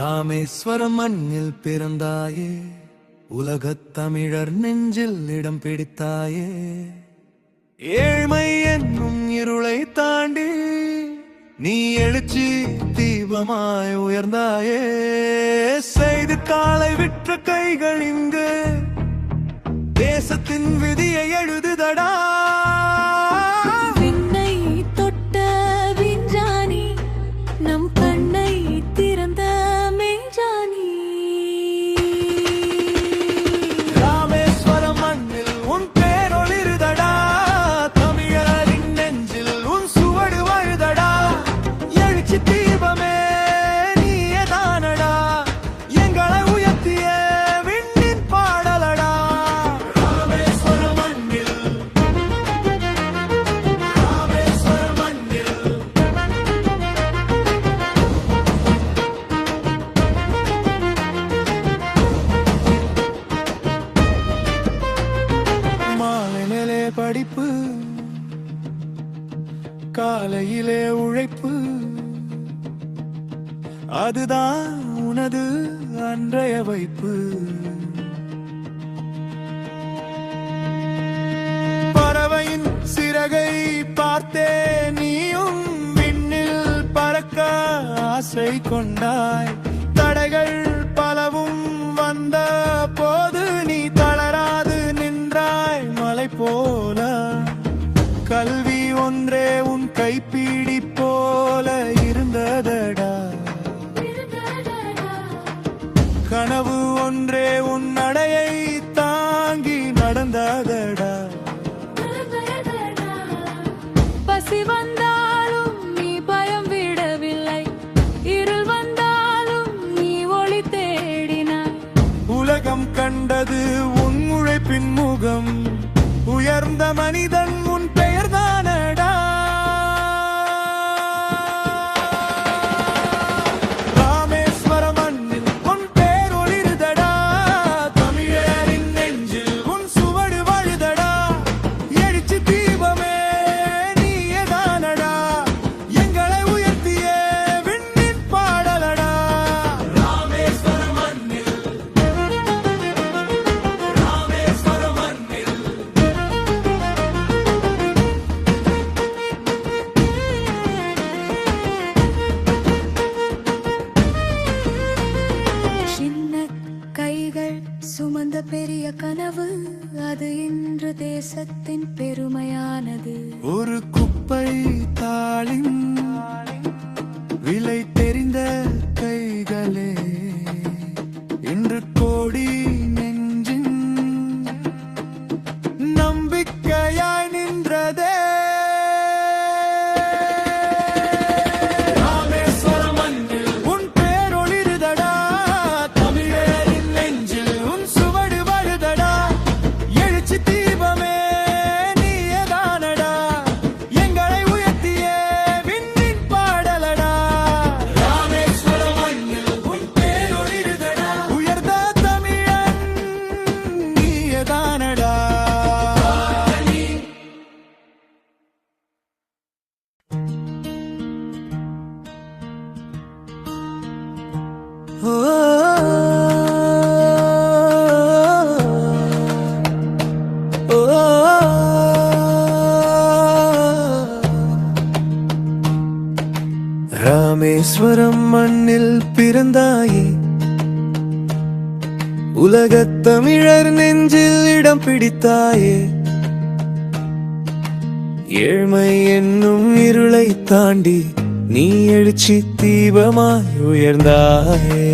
ராமேஸ்வரம் மண்ணில் பிறந்தாயே, உலகத் தமிழர் நெஞ்சில் இடம் பிடித்தாயே. ஏழ்மை என்னும் இருளை தாண்டி நீ எழுச்சி தீபமாய் உயர்ந்தாயே. செய்து காலை விற்ற கைகள் இங்கு தேசத்தின் விதியை எழுதுதடா. படிப்பு காலையிலே உழைப்பு, அதுதான் உனது அன்றைய வைப்பு. பறவையின் சிறகை பார்த்தே நீயும் விண்ணில் பறக்க ஆசை கொண்டாய். தடைகள் பலவும் வந்த போது நீ தளராது நின்றாய் மலை போல. கல்வி ஒன்றே உன் கைப்பிடி போல இருந்ததடா. கனவு ஒன்றே உன் நடையை தாங்கி நடந்ததடா. பசி வந்தாலும் நீ பயம் விடவில்லை, இருள் வந்தாலும் நீ ஒளி தேடினாய். உலகம் கண்டது உன் உழைப்பின் முகம், உயர்ந்த மனிதன் உன் பெயர் தானடா. ராமேஸ்வர மண்ணில் உன் பேர் ஒளிருதடா. தமிழரின் நெஞ்சில் உன் சுவடு வாழுதடா. எழுச்சி தீபமே நீயே தானடா. எங்களை உயர்த்திய விண்ணின் பாடலடா. ராமேஸ்வர மண்ணில், ராமேஸ்வர மண்ணில். கைகள் சுமந்த பெரிய கனவு, அது இன்று தேசத்தின் பெருமையானது. ஒரு குப்பை தாளின் விலை தெரிந்த கைகளே இன்று கோடி நெஞ்சின் நம்பிக்கையாய் நின்றதே. ராமேஸ்வரம் மண்ணில் பிறந்தாயே, உலகத் தமிழர் நெஞ்சில் இடம் பிடித்தாயே. ஏழ்மை என்னும் இருளை தாண்டி நீ எழுச்சி தீபமாய் உயர்ந்தாயே.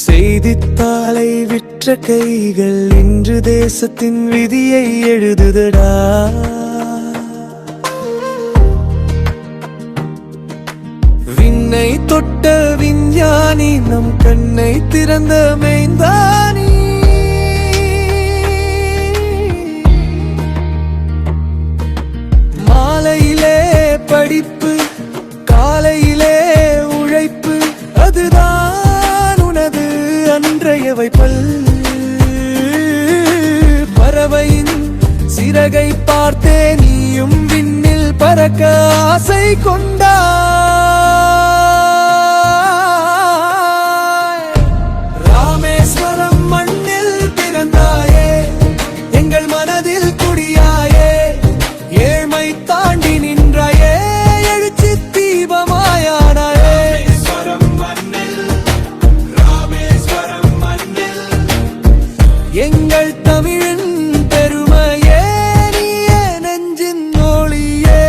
செய்தித்தாளை விற்ற கைகள் இன்று தேசத்தின் விதியை எழுதுதடா. விண்ணை தொட்ட விஞ்ஞானி, நம் கண்ணை திறந்த மெய்ந்தானி. மாலையிலே படிப்பு காலையிலே உழைப்பு, அதுதான் உனது அன்றைய வைப்பல். பறவையின் சிறகை பார்த்தே நீயும் விண்ணில் பறக்க ஆசை கொண்டாய். ராமேஸ்வரம் மண்ணில் பிறந்தாயே, எங்கள் மனதில் குடியாயே, ஏழ்மை தாண்டி நின்றாயே, எழுச்சி தீபமாயானாயே. எங்கள் தமிழின் பெருமையே, நீயே நெஞ்சின் ஒளியே.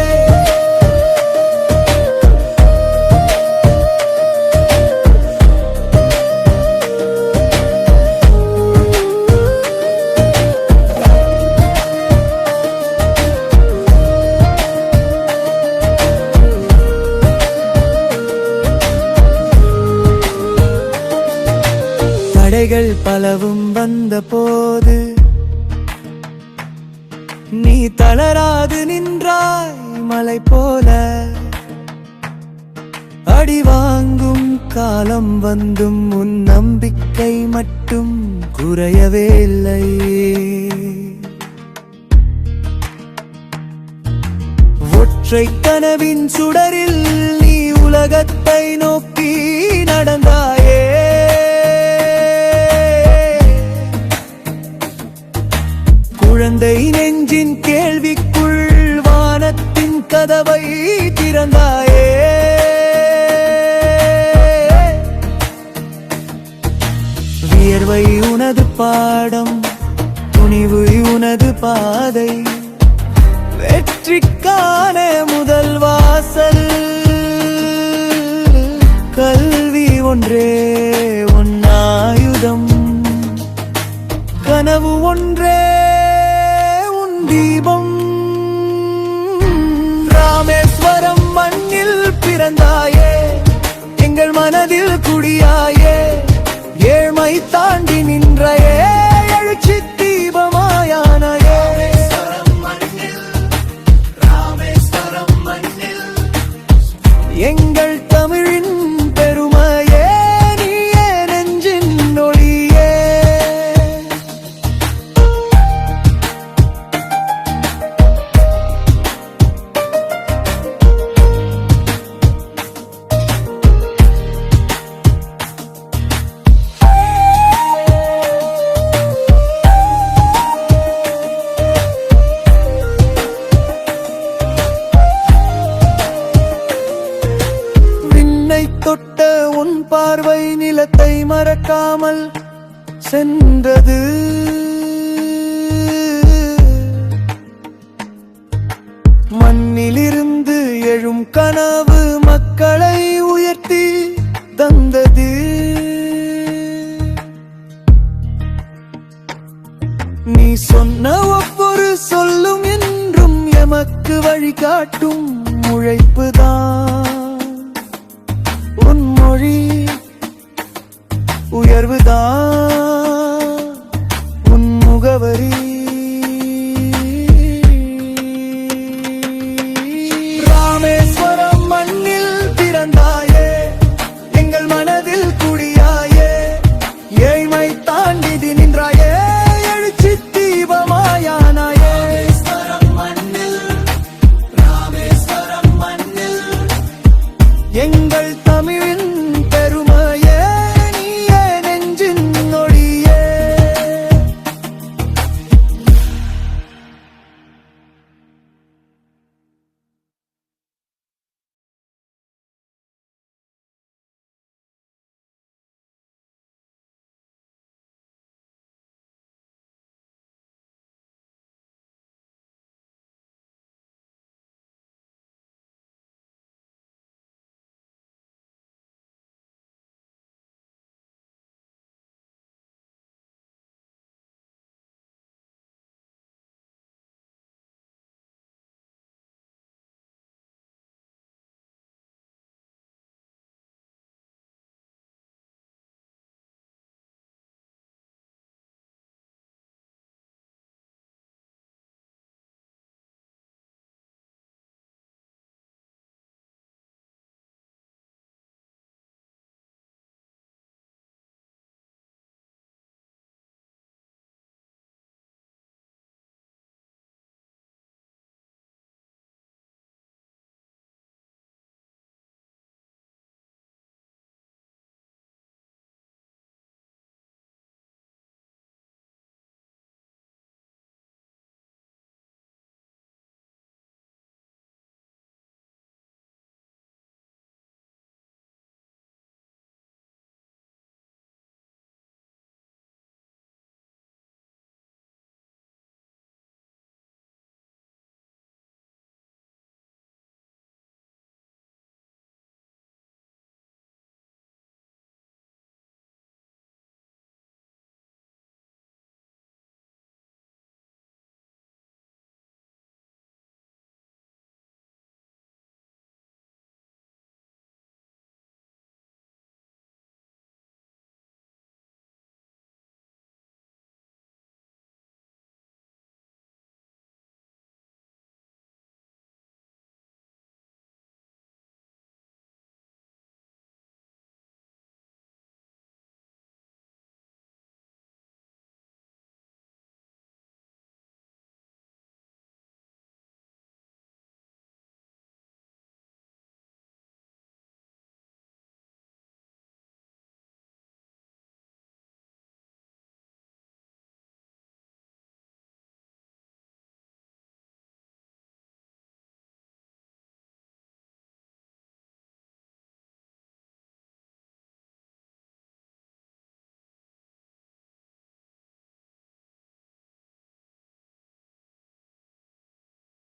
தடைகள் பலவும் வந்த போது நீ தளராது நின்றாய் மலை போல. அடி வாங்கும் காலம் வந்தும் உன் நம்பிக்கை மட்டும் குறையவே இல்லை. ஒற்றை கனவின் சுடரில் நீ உலகத்தை நோக்கி நடந்தாயே. குழந்தை நெஞ்சின் கேள்விக்குள் வானத்தின் கதவை திறந்தாயே. வியர்வை உனது பாடம், துணிவு உனது பாதை, வெற்றிக்கான முதல் வாசல். கல்வி ஒன்றே உன் ஆயுதம், கனவு ஒன்றே உன் தீபம். ராமேஸ்வரம் மண்ணில் பிறந்தாயே, எங்கள் மனதில் குடியாயே, ஏழ்மை தாண்டி நின்றாயே, எழுச்சி தீபமாயானாயே. எங்கள் தமிழின் பெருமையே, நீயே நெஞ்சின் ஒளியே. தொட்ட உன் பார்வை நிலத்தை மறக்காமல் சென்றது. மண்ணிலிருந்து எழும் கனவு மக்களை உயர்த்தி தந்தது. நீ சொன்ன ஒவ்வொரு சொல்லும் என்றும் எமக்கு வழிகாட்டும் உழைப்புதான். உன் மொழி உயர்வுதான்.